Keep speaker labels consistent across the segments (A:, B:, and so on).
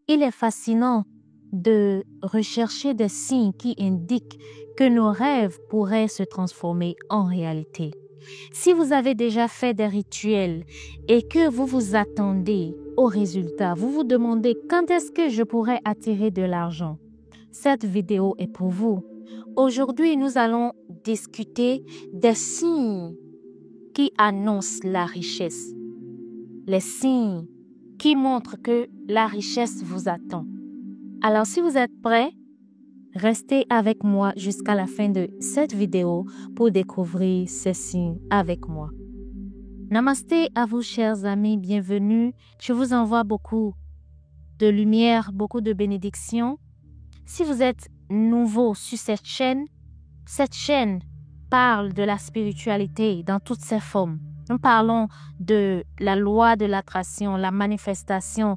A: Il est fascinant de rechercher des signes qui indiquent que nos rêves pourraient se transformer en réalité. Si vous avez déjà fait des rituels et que vous vous attendez au résultat, vous vous demandez quand est-ce que je pourrais attirer de l'argent, cette vidéo est pour vous. Aujourd'hui, nous allons discuter des signes qui annoncent la richesse. Les signes qui montrent que la richesse vous attend. Alors, si vous êtes prêts, restez avec moi jusqu'à la fin de cette vidéo pour découvrir ces signes avec moi. Namasté à vous, chers amis, bienvenue. Je vous envoie beaucoup de lumière, beaucoup de bénédictions. Si vous êtes nouveau sur cette chaîne parle de la spiritualité dans toutes ses formes. Nous parlons de la loi de l'attraction, la manifestation,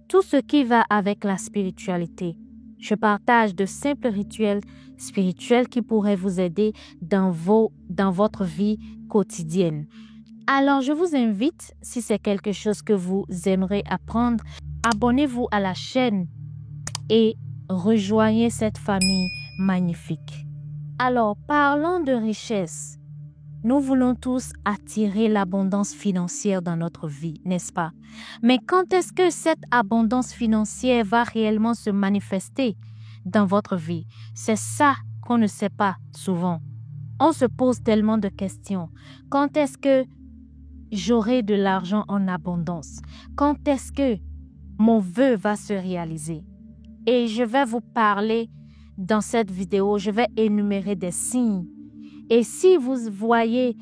A: tout ce qui va avec la spiritualité. Je partage de simples rituels spirituels qui pourraient vous aider dans votre vie quotidienne. Alors, je vous invite, si c'est quelque chose que vous aimeriez apprendre, abonnez-vous à la chaîne et rejoignez cette famille magnifique. Alors, parlons de richesse. Nous voulons tous attirer l'abondance financière dans notre vie, n'est-ce pas? Mais quand est-ce que cette abondance financière va réellement se manifester dans votre vie? C'est ça qu'on ne sait pas souvent. On se pose tellement de questions. Quand est-ce que j'aurai de l'argent en abondance? Quand est-ce que mon vœu va se réaliser? Et je vais vous parler dans cette vidéo, je vais énumérer des signes. Et si vous voyez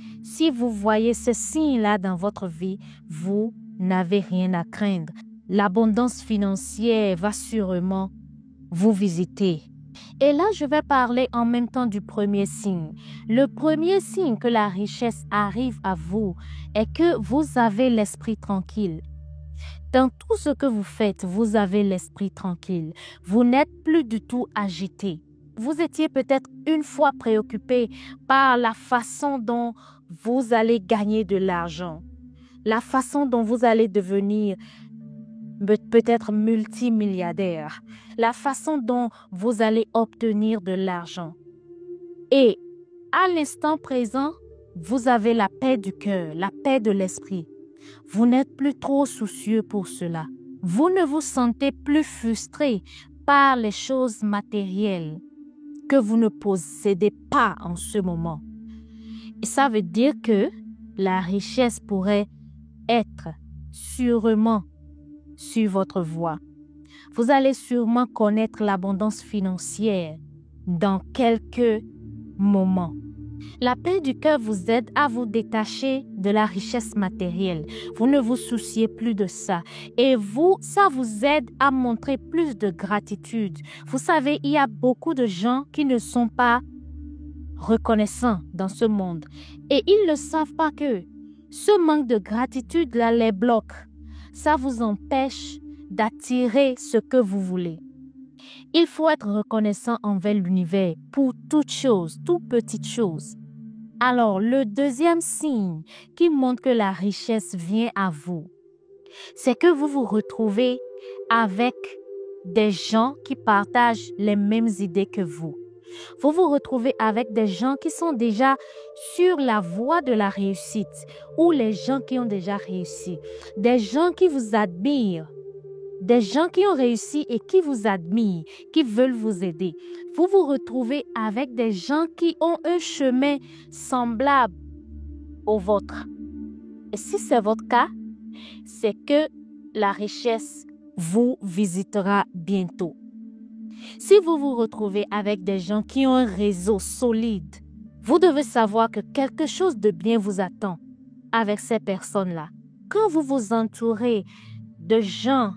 A: ce signe-là dans votre vie, vous n'avez rien à craindre. L'abondance financière va sûrement vous visiter. Et là, je vais parler en même temps du premier signe. Le premier signe que la richesse arrive à vous est que vous avez l'esprit tranquille. Dans tout ce que vous faites, vous avez l'esprit tranquille. Vous n'êtes plus du tout agité. Vous étiez peut-être une fois préoccupé par la façon dont vous allez gagner de l'argent, la façon dont vous allez devenir peut-être multimilliardaire, la façon dont vous allez obtenir de l'argent. Et à l'instant présent, vous avez la paix du cœur, la paix de l'esprit. Vous n'êtes plus trop soucieux pour cela. Vous ne vous sentez plus frustré par les choses matérielles que vous ne possédez pas en ce moment. Et ça veut dire que la richesse pourrait être sûrement sur votre voie. Vous allez sûrement connaître l'abondance financière dans quelques moments. La paix du cœur vous aide à vous détacher de la richesse matérielle. Vous ne vous souciez plus de ça. Et ça vous aide à montrer plus de gratitude. Vous savez, il y a beaucoup de gens qui ne sont pas reconnaissants dans ce monde. Et ils ne savent pas que ce manque de gratitude-là les bloque. Ça vous empêche d'attirer ce que vous voulez. Il faut être reconnaissant envers l'univers pour toute chose, toute petite chose. Alors, le deuxième signe qui montre que la richesse vient à vous, c'est que vous vous retrouvez avec des gens qui partagent les mêmes idées que vous. Vous vous retrouvez avec des gens qui sont déjà sur la voie de la réussite ou les gens qui ont déjà réussi, des gens qui vous admirent. Des gens qui ont réussi et qui vous admirent, qui veulent vous aider. Vous vous retrouvez avec des gens qui ont un chemin semblable au vôtre. Et si c'est votre cas, c'est que la richesse vous visitera bientôt. Si vous vous retrouvez avec des gens qui ont un réseau solide, vous devez savoir que quelque chose de bien vous attend avec ces personnes-là. Quand vous vous entourez de gens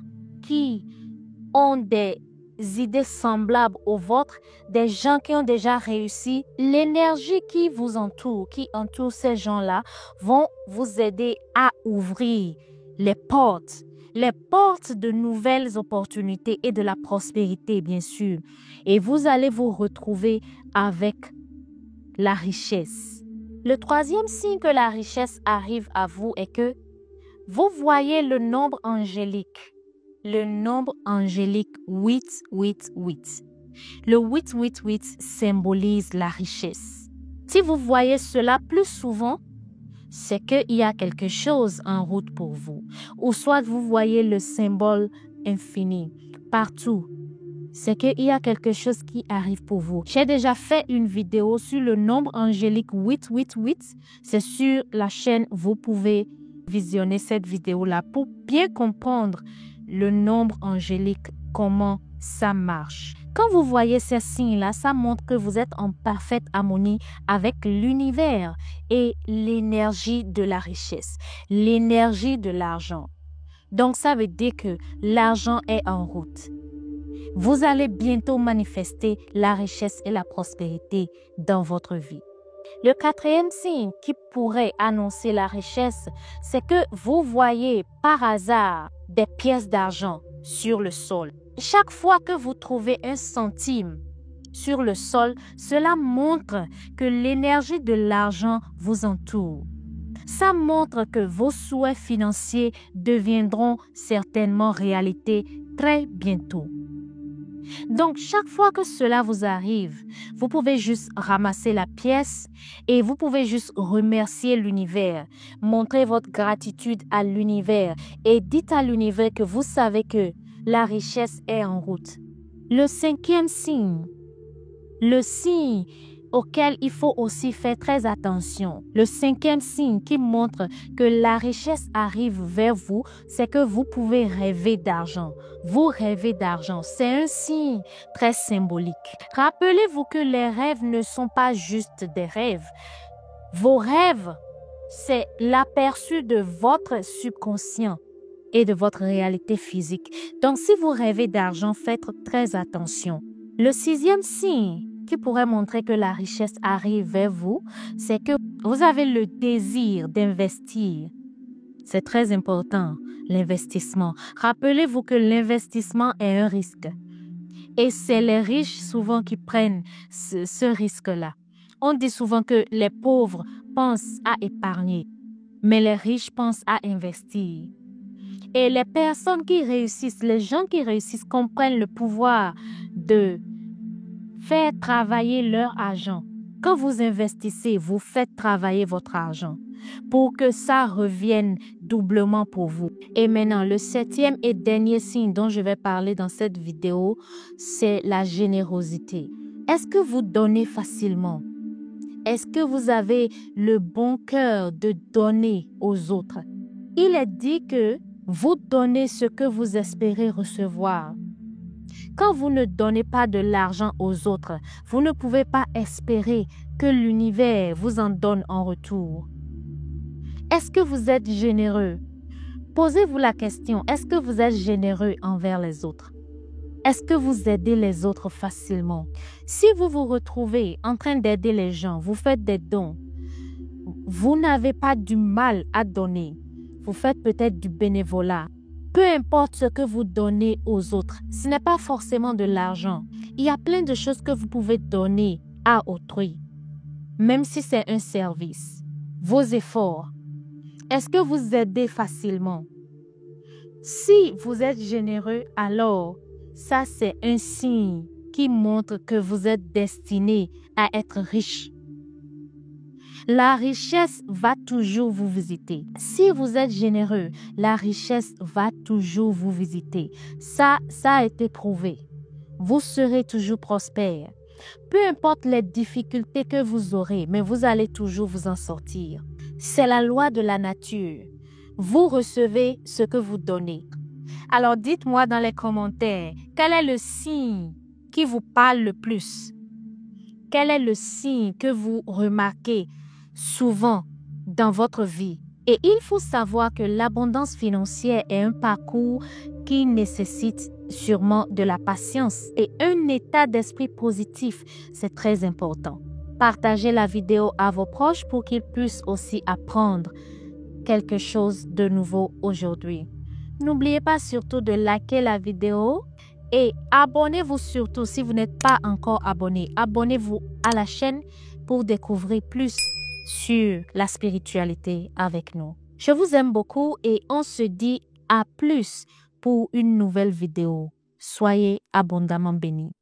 A: qui ont des idées semblables aux vôtres, des gens qui ont déjà réussi, l'énergie qui vous entoure, qui entoure ces gens-là, vont vous aider à ouvrir les portes de nouvelles opportunités et de la prospérité, bien sûr. Et vous allez vous retrouver avec la richesse. Le troisième signe que la richesse arrive à vous est que vous voyez le nombre angélique. le nombre angélique 888. Le 888 symbolise la richesse. Si vous voyez cela plus souvent, c'est qu'il y a quelque chose en route pour vous. Ou soit vous voyez le symbole infini partout. C'est qu'il y a quelque chose qui arrive pour vous. J'ai déjà fait une vidéo sur le nombre angélique 888. C'est sur la chaîne, vous pouvez visionner cette vidéo-là pour bien comprendre le nombre angélique, comment ça marche. Quand vous voyez ces signes-là, ça montre que vous êtes en parfaite harmonie avec l'univers et l'énergie de la richesse, l'énergie de l'argent. Donc, ça veut dire que l'argent est en route. Vous allez bientôt manifester la richesse et la prospérité dans votre vie. Le quatrième signe qui pourrait annoncer la richesse, c'est que vous voyez par hasard des pièces d'argent sur le sol. Chaque fois que vous trouvez un centime sur le sol, cela montre que l'énergie de l'argent vous entoure. Ça montre que vos souhaits financiers deviendront certainement réalité très bientôt. Donc, chaque fois que cela vous arrive, vous pouvez juste ramasser la pièce et vous pouvez juste remercier l'univers, montrer votre gratitude à l'univers et dites à l'univers que vous savez que la richesse est en route. Le cinquième signe, le signe auquel il faut aussi faire très attention. Le cinquième signe qui montre que la richesse arrive vers vous, c'est que vous pouvez rêver d'argent. Vous rêvez d'argent. C'est un signe très symbolique. Rappelez-vous que les rêves ne sont pas juste des rêves. Vos rêves, c'est l'aperçu de votre subconscient et de votre réalité physique. Donc, si vous rêvez d'argent, faites très attention. Le sixième signe qui pourrait montrer que la richesse arrive vers vous, c'est que vous avez le désir d'investir. C'est très important, l'investissement. Rappelez-vous que l'investissement est un risque. Et c'est les riches souvent qui prennent ce risque-là. On dit souvent que les pauvres pensent à épargner, mais les riches pensent à investir. Et les personnes qui réussissent, les gens qui réussissent comprennent le pouvoir de faire travailler leur argent. Quand vous investissez, vous faites travailler votre argent pour que ça revienne doublement pour vous. Et maintenant, le septième et dernier signe dont je vais parler dans cette vidéo, c'est la générosité. Est-ce que vous donnez facilement? Est-ce que vous avez le bon cœur de donner aux autres? Il est dit que vous donnez ce que vous espérez recevoir. Quand vous ne donnez pas de l'argent aux autres, vous ne pouvez pas espérer que l'univers vous en donne en retour. Est-ce que vous êtes généreux? Posez-vous la question, est-ce que vous êtes généreux envers les autres? Est-ce que vous aidez les autres facilement? Si vous vous retrouvez en train d'aider les gens, vous faites des dons, vous n'avez pas du mal à donner. Vous faites peut-être du bénévolat. Peu importe ce que vous donnez aux autres, ce n'est pas forcément de l'argent. Il y a plein de choses que vous pouvez donner à autrui, même si c'est un service. Vos efforts. Est-ce que vous aidez facilement? Si vous êtes généreux, alors ça c'est un signe qui montre que vous êtes destiné à être riche. La richesse va toujours vous visiter. Si vous êtes généreux, la richesse va toujours vous visiter. Ça a été prouvé. Vous serez toujours prospère. Peu importe les difficultés que vous aurez, mais vous allez toujours vous en sortir. C'est la loi de la nature. Vous recevez ce que vous donnez. Alors dites-moi dans les commentaires, quel est le signe qui vous parle le plus? Quel est le signe que vous remarquez souvent dans votre vie? Et il faut savoir que l'abondance financière est un parcours qui nécessite sûrement de la patience et un état d'esprit positif. C'est très important. Partagez la vidéo à vos proches pour qu'ils puissent aussi apprendre quelque chose de nouveau aujourd'hui. N'oubliez pas surtout de liker la vidéo et abonnez-vous surtout si vous n'êtes pas encore abonné. Abonnez-vous à la chaîne pour découvrir plus sur la spiritualité avec nous. Je vous aime beaucoup et on se dit à plus pour une nouvelle vidéo. Soyez abondamment bénis.